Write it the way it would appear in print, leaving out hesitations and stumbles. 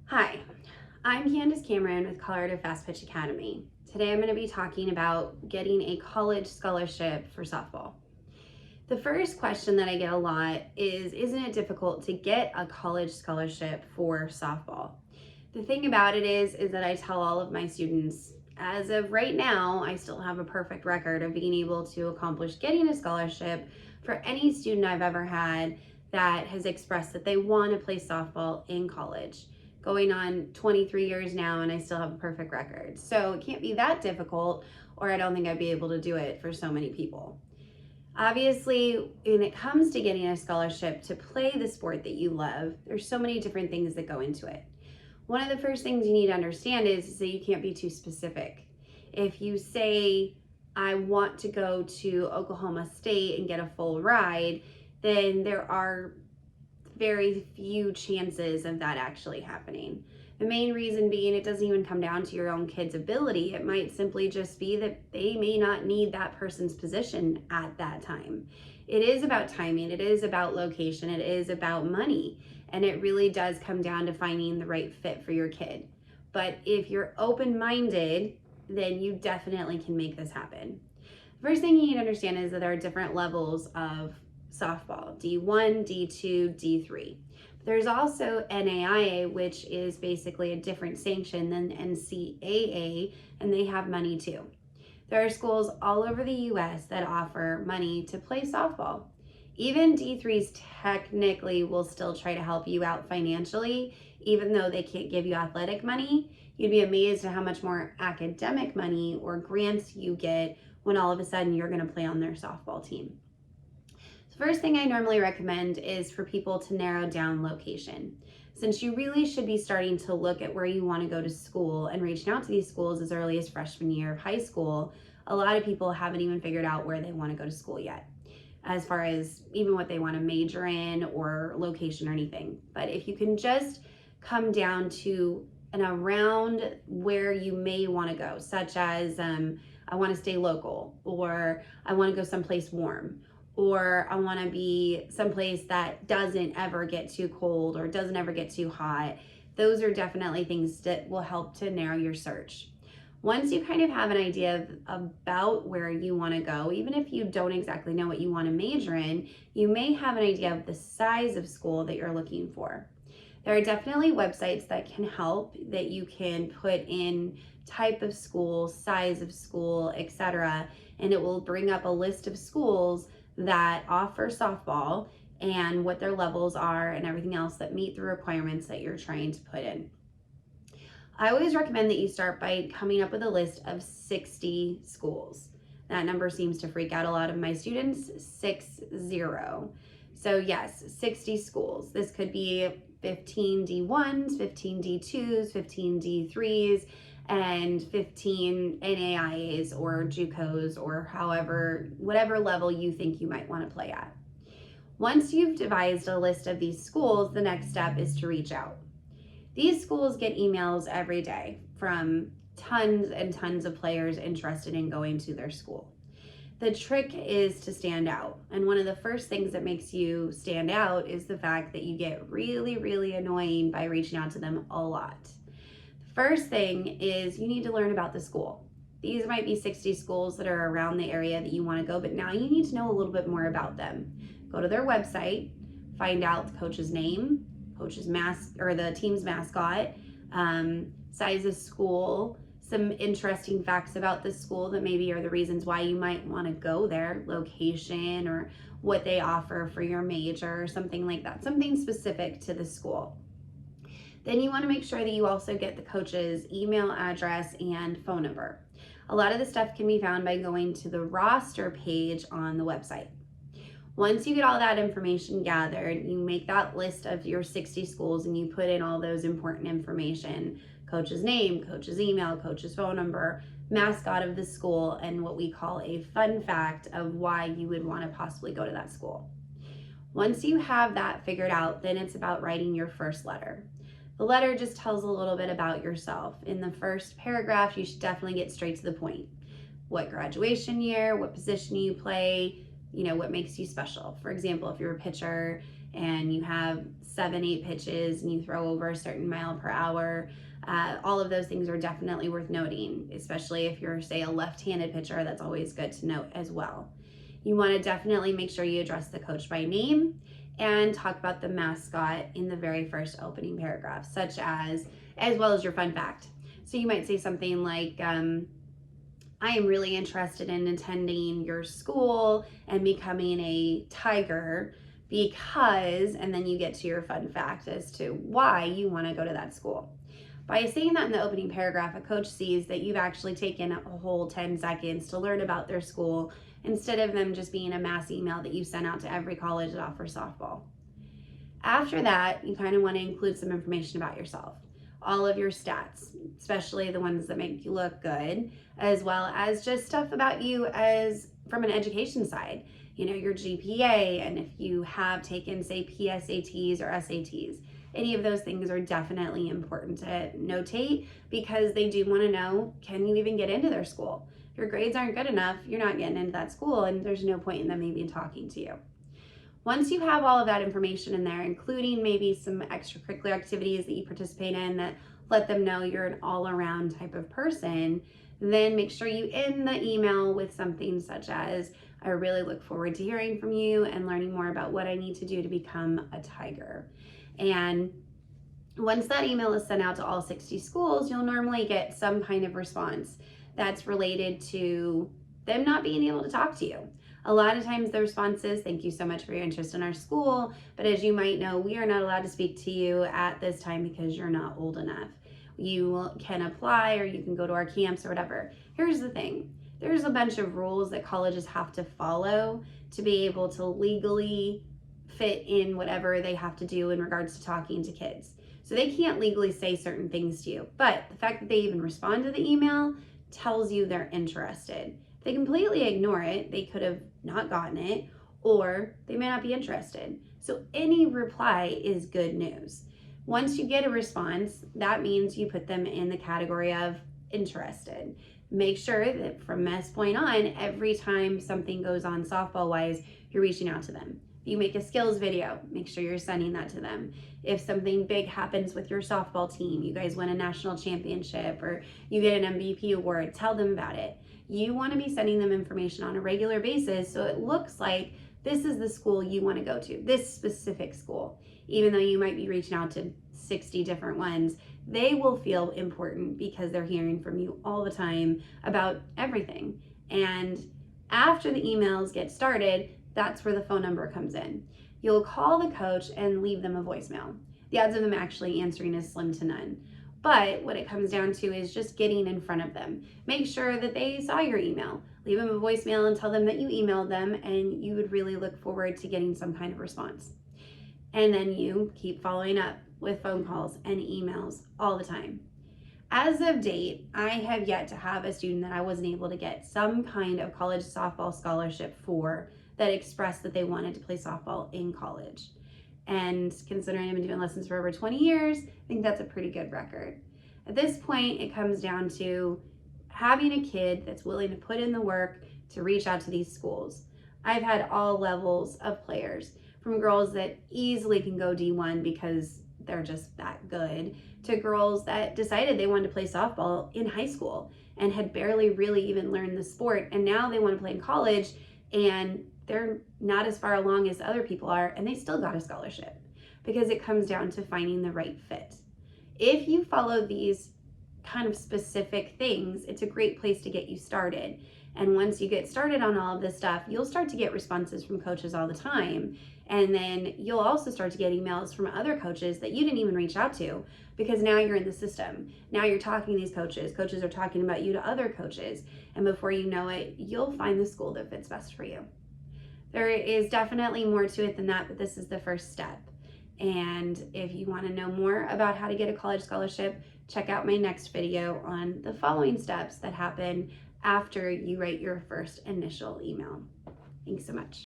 Hi, I'm Candace Cameron with Colorado Fast Pitch Academy. Today I'm going to be talking about getting a college scholarship for softball. The first question that I get a lot is, isn't it difficult to get a college scholarship for softball? The thing about it is that I tell all of my students, as of right now, I still have a perfect record of being able to accomplish getting a scholarship for any student I've ever had that has expressed that they want to play softball in college. Going on 23 years now, and I still have a perfect record. So it can't be that difficult, or I don't think I'd be able to do it for so many people. Obviously, when it comes to getting a scholarship to play the sport that you love, there's so many different things that go into it. One of the first things you need to understand is that you can't be too specific. If you say, I want to go to Oklahoma State and get a full ride, then there are very few chances of that actually happening. The main reason being it doesn't even come down to your own kid's ability. It might simply just be that they may not need that person's position at that time. It is about timing, it is about location, it is about money, and it really does come down to finding the right fit for your kid. But if you're open-minded, then you definitely can make this happen. First thing you need to understand is that there are different levels of softball: D1, D2, D3. There's also NAIA, which is basically a different sanction than NCAA, and they have money too. There are schools all over the US that offer money to play softball. Even D3s technically will still try to help you out financially, even though they can't give you athletic money. You'd be amazed at how much more academic money or grants you get when all of a sudden you're going to play on their softball team. The first thing I normally recommend is for people to narrow down location. Since you really should be starting to look at where you want to go to school and reaching out to these schools as early as freshman year of high school, a lot of people haven't even figured out where they want to go to school yet, as far as even what they want to major in or location or anything. But if you can just come down to and around where you may want to go, such as I want to stay local, or I want to go someplace warm, or I want to be someplace that doesn't ever get too cold or doesn't ever get too hot. Those are definitely things that will help to narrow your search. Once you kind of have an idea about where you want to go, even if you don't exactly know what you want to major in, you may have an idea of the size of school that you're looking for. There are definitely websites that can help, that you can put in type of school, size of school, etc., and it will bring up a list of schools that offer softball and what their levels are and everything else that meet the requirements that you're trying to put in. I always recommend that you start by coming up with a list of 60 schools. That number seems to freak out a lot of my students, 60. So yes, 60 schools. This could be 15 D1s, 15 D2s, 15 D3s, and 15 NAIAs or JUCOs, or whatever level you think you might want to play at. Once you've devised a list of these schools, the next step is to reach out. These schools get emails every day from tons and tons of players interested in going to their school. The trick is to stand out. And one of the first things that makes you stand out is the fact that you get really, really annoying by reaching out to them a lot. The first thing is you need to learn about the school. These might be 60 schools that are around the area that you want to go, but now you need to know a little bit more about them. Go to their website, find out the coach's name, the team's mascot, size of school, some interesting facts about the school that maybe are the reasons why you might want to go there, location, or what they offer for your major, or something like that, something specific to the school. Then you want to make sure that you also get the coach's email address and phone number. A lot of the stuff can be found by going to the roster page on the website. Once you get all that information gathered, you make that list of your 60 schools and you put in all those important information: coach's name, coach's email, coach's phone number, mascot of the school, and what we call a fun fact of why you would want to possibly go to that school. Once you have that figured out, then it's about writing your first letter. The letter just tells a little bit about yourself. In the first paragraph, you should definitely get straight to the point. What graduation year, what position you play, what makes you special. For example, if you're a pitcher and you have 7-8 pitches and you throw over a certain mile per hour, all of those things are definitely worth noting, especially if you're, say, a left-handed pitcher. That's always good to note as well. You want to definitely make sure you address the coach by name and talk about the mascot in the very first opening paragraph, such as well as your fun fact. So you might say something like, I am really interested in attending your school and becoming a Tiger because, and then you get to your fun fact as to why you want to go to that school. By saying that in the opening paragraph, a coach sees that you've actually taken a whole 10 seconds to learn about their school instead of them just being a mass email that you send out to every college that offers softball. After that, you kind of want to include some information about yourself. All of your stats, especially the ones that make you look good, as well as just stuff about you as from an education side. You know, your GPA, and if you have taken, say, PSATs or SATs. Any of those things are definitely important to notate because they do want to know, can you even get into their school? If your grades aren't good enough, you're not getting into that school, and there's no point in them even talking to you. Once you have all of that information in there, including maybe some extracurricular activities that you participate in that let them know you're an all-around type of person, then make sure you end the email with something such as, I really look forward to hearing from you and learning more about what I need to do to become a Tiger. And once that email is sent out to all 60 schools, you'll normally get some kind of response that's related to them not being able to talk to you. A lot of times the response is, thank you so much for your interest in our school, but as you might know, we are not allowed to speak to you at this time because you're not old enough. You can apply or you can go to our camps or whatever. Here's the thing. There's a bunch of rules that colleges have to follow to be able to legally fit in whatever they have to do in regards to talking to kids. So they can't legally say certain things to you, but the fact that they even respond to the email tells you they're interested. If they completely ignore it, they could have not gotten it, or they may not be interested. So any reply is good news. Once you get a response, that means you put them in the category of interested. Make sure that from this point on, every time something goes on softball-wise, you're reaching out to them. You make a skills video, make sure you're sending that to them. If something big happens with your softball team, you guys win a national championship or you get an MVP award, tell them about it. You want to be sending them information on a regular basis so it looks like this is the school you want to go to, this specific school. Even though you might be reaching out to 60 different ones, they will feel important because they're hearing from you all the time about everything. And after the emails get started, that's where the phone number comes in. You'll call the coach and leave them a voicemail. The odds of them actually answering is slim to none. But what it comes down to is just getting in front of them. Make sure that they saw your email. Leave them a voicemail and tell them that you emailed them and you would really look forward to getting some kind of response. And then you keep following up with phone calls and emails all the time. As of date, I have yet to have a student that I wasn't able to get some kind of college softball scholarship for that expressed that they wanted to play softball in college. And considering I've been doing lessons for over 20 years, I think that's a pretty good record. At this point, it comes down to having a kid that's willing to put in the work to reach out to these schools. I've had all levels of players, from girls that easily can go D1 because they're just that good, to girls that decided they wanted to play softball in high school and had barely really even learned the sport, and now they want to play in college and they're not as far along as other people are, and they still got a scholarship because it comes down to finding the right fit. If you follow these kind of specific things, it's a great place to get you started. And once you get started on all of this stuff, you'll start to get responses from coaches all the time. And then you'll also start to get emails from other coaches that you didn't even reach out to because now you're in the system. Now you're talking to these coaches. Coaches are talking about you to other coaches. And before you know it, you'll find the school that fits best for you. There is definitely more to it than that, but this is the first step. And if you want to know more about how to get a college scholarship, check out my next video on the following steps that happen after you write your first initial email. Thanks so much.